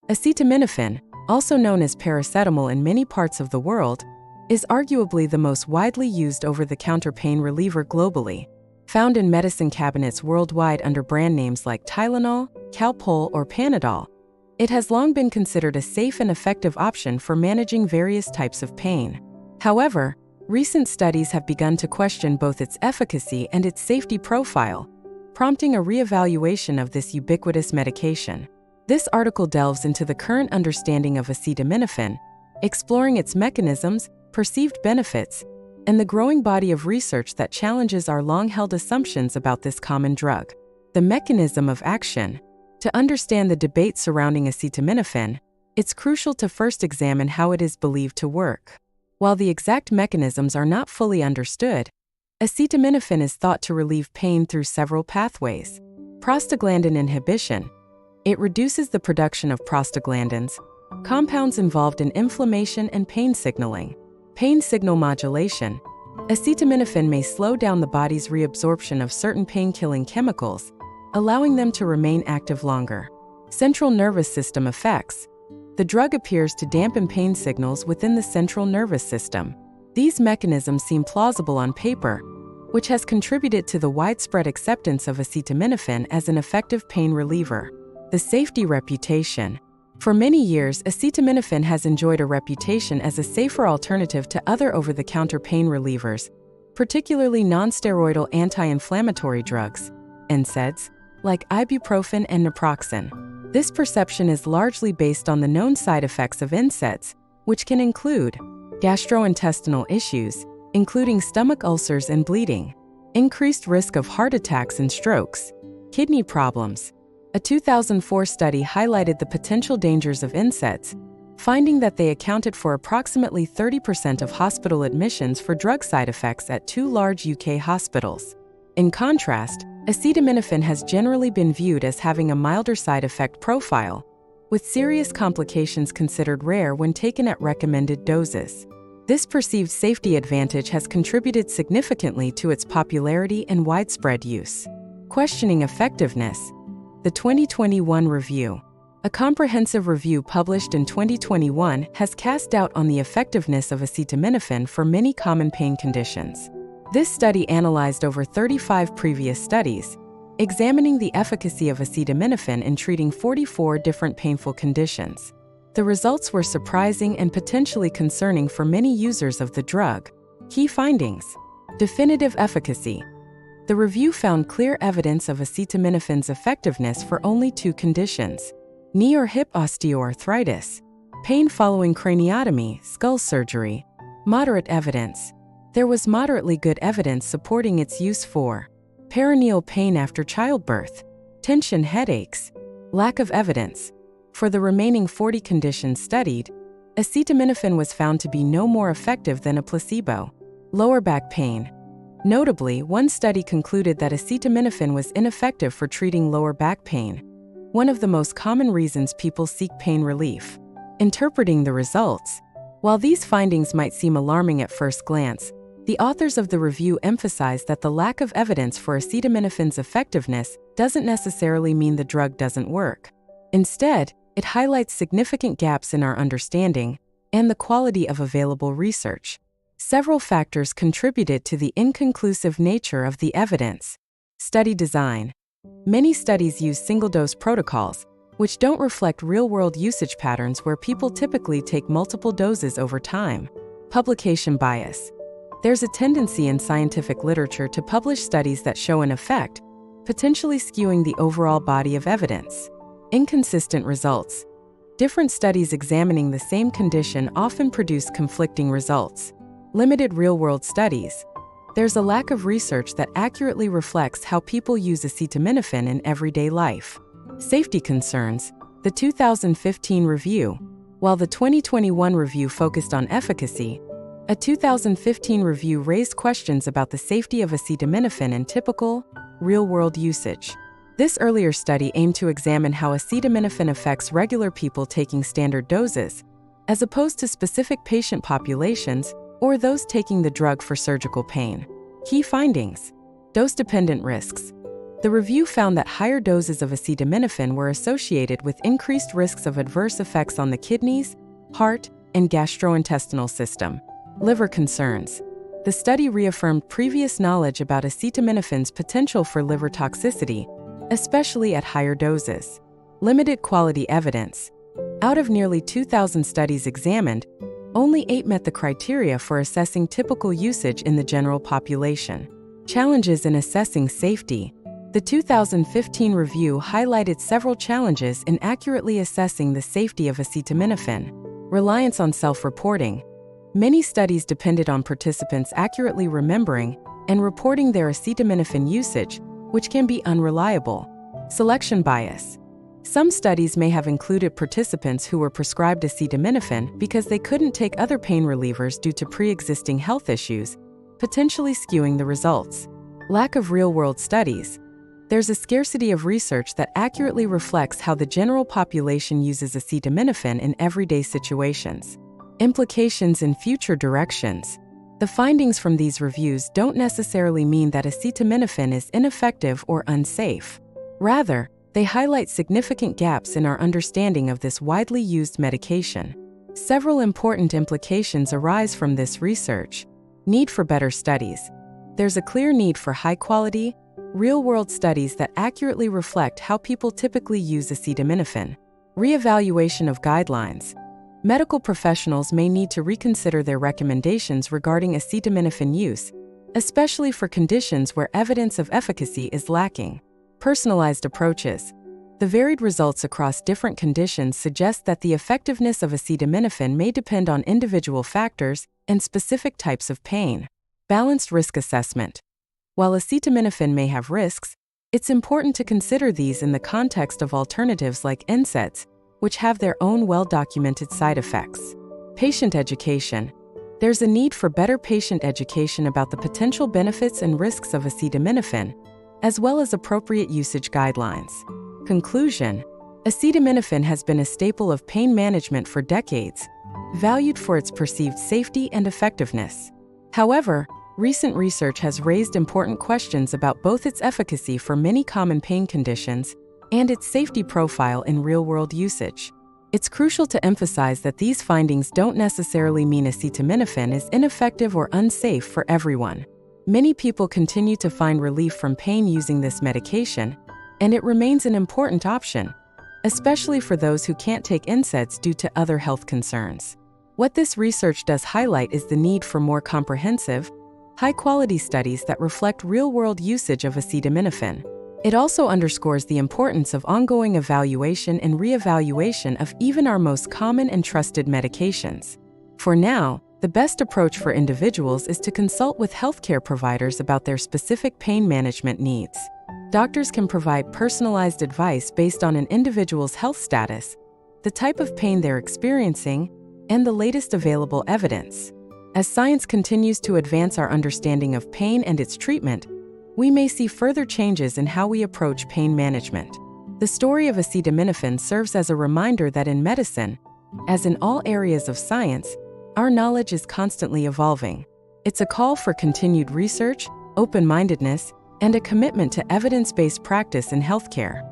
Acetaminophen, also known as paracetamol in many parts of the world, is arguably the most widely used over-the-counter pain reliever globally, found in medicine cabinets worldwide under brand names like Tylenol, Calpol, or Panadol. It has long been considered a safe and effective option for managing various types of pain. However, recent studies have begun to question both its efficacy and its safety profile, prompting a reevaluation of this ubiquitous medication. This article delves into the current understanding of acetaminophen, exploring its mechanisms, perceived benefits, and the growing body of research that challenges our long-held assumptions about this common drug. The mechanism of action. To understand the debate surrounding acetaminophen, it's crucial to first examine how it is believed to work. While the exact mechanisms are not fully understood, acetaminophen is thought to relieve pain through several pathways. Prostaglandin inhibition. It reduces the production of prostaglandins, compounds involved in inflammation and pain signaling. Pain signal modulation. Acetaminophen may slow down the body's reabsorption of certain pain-killing chemicals, allowing them to remain active longer. Central nervous system effects. The drug appears to dampen pain signals within the central nervous system. These mechanisms seem plausible on paper, which has contributed to the widespread acceptance of acetaminophen as an effective pain reliever. The safety reputation. For many years, acetaminophen has enjoyed a reputation as a safer alternative to other over-the-counter pain relievers, particularly non-steroidal anti-inflammatory drugs, NSAIDs, like ibuprofen and naproxen. This perception is largely based on the known side effects of NSAIDs, which can include gastrointestinal issues, including stomach ulcers and bleeding, increased risk of heart attacks and strokes, kidney problems. A 2004 study highlighted the potential dangers of NSAIDs, finding that they accounted for approximately 30% of hospital admissions for drug side effects at 2 large UK hospitals. In contrast, acetaminophen has generally been viewed as having a milder side effect profile, with serious complications considered rare when taken at recommended doses. This perceived safety advantage has contributed significantly to its popularity and widespread use. Questioning effectiveness. The 2021 review. A comprehensive review published in 2021 has cast doubt on the effectiveness of acetaminophen for many common pain conditions. This study analyzed over 35 previous studies, examining the efficacy of acetaminophen in treating 44 different painful conditions. The results were surprising and potentially concerning for many users of the drug. Key findings. Definitive efficacy. The review found clear evidence of acetaminophen's effectiveness for only 2 conditions: knee or hip osteoarthritis, pain following craniotomy, skull surgery. Moderate evidence. There was moderately good evidence supporting its use for perineal pain after childbirth, tension headaches. Lack of evidence. For the remaining 40 conditions studied, acetaminophen was found to be no more effective than a placebo. Lower back pain. Notably, one study concluded that acetaminophen was ineffective for treating lower back pain, one of the most common reasons people seek pain relief. Interpreting the results. While these findings might seem alarming at first glance, the authors of the review emphasize that the lack of evidence for acetaminophen's effectiveness doesn't necessarily mean the drug doesn't work. Instead, it highlights significant gaps in our understanding and the quality of available research. Several factors contributed to the inconclusive nature of the evidence. Study design. Many studies use single-dose protocols, which don't reflect real-world usage patterns where people typically take multiple doses over time. Publication bias. There's a tendency in scientific literature to publish studies that show an effect, potentially skewing the overall body of evidence. Inconsistent results. Different studies examining the same condition often produce conflicting results. Limited real-world studies. There's a lack of research that accurately reflects how people use acetaminophen in everyday life. Safety concerns. The 2015 review. While the 2021 review focused on efficacy, a 2015 review raised questions about the safety of acetaminophen in typical, real-world usage. This earlier study aimed to examine how acetaminophen affects regular people taking standard doses, as opposed to specific patient populations or those taking the drug for surgical pain. Key findings. Dose-dependent risks. The review found that higher doses of acetaminophen were associated with increased risks of adverse effects on the kidneys, heart, and gastrointestinal system. Liver concerns. The study reaffirmed previous knowledge about acetaminophen's potential for liver toxicity, especially at higher doses. Limited quality evidence. Out of nearly 2,000 studies examined, only 8 met the criteria for assessing typical usage in the general population. Challenges in assessing safety. The 2015 review highlighted several challenges in accurately assessing the safety of acetaminophen. Reliance on self-reporting. Many studies depended on participants accurately remembering and reporting their acetaminophen usage, which can be unreliable. Selection bias. Some studies may have included participants who were prescribed acetaminophen because they couldn't take other pain relievers due to pre-existing health issues, potentially skewing the results. Lack of real-world studies. There's a scarcity of research that accurately reflects how the general population uses acetaminophen in everyday situations. Implications in future directions. The findings from these reviews don't necessarily mean that acetaminophen is ineffective or unsafe. Rather, they highlight significant gaps in our understanding of this widely used medication. Several important implications arise from this research. Need for better studies. There's a clear need for high-quality, real-world studies that accurately reflect how people typically use acetaminophen. Reevaluation of guidelines. Medical professionals may need to reconsider their recommendations regarding acetaminophen use, especially for conditions where evidence of efficacy is lacking. Personalized approaches. The varied results across different conditions suggest that the effectiveness of acetaminophen may depend on individual factors and specific types of pain. Balanced risk assessment. While acetaminophen may have risks, it's important to consider these in the context of alternatives like NSAIDs, which have their own well-documented side effects. Patient education. There's a need for better patient education about the potential benefits and risks of acetaminophen, as well as appropriate usage guidelines. Conclusion. Acetaminophen has been a staple of pain management for decades, valued for its perceived safety and effectiveness. However, recent research has raised important questions about both its efficacy for many common pain conditions and its safety profile in real-world usage. It's crucial to emphasize that these findings don't necessarily mean acetaminophen is ineffective or unsafe for everyone. Many people continue to find relief from pain using this medication, and it remains an important option, especially for those who can't take NSAIDs due to other health concerns. What this research does highlight is the need for more comprehensive, high-quality studies that reflect real-world usage of acetaminophen. It also underscores the importance of ongoing evaluation and reevaluation of even our most common and trusted medications. For now, the best approach for individuals is to consult with healthcare providers about their specific pain management needs. Doctors can provide personalized advice based on an individual's health status, the type of pain they're experiencing, and the latest available evidence. As science continues to advance our understanding of pain and its treatment, we may see further changes in how we approach pain management. The story of acetaminophen serves as a reminder that in medicine, as in all areas of science, our knowledge is constantly evolving. It's a call for continued research, open-mindedness, and a commitment to evidence-based practice in healthcare.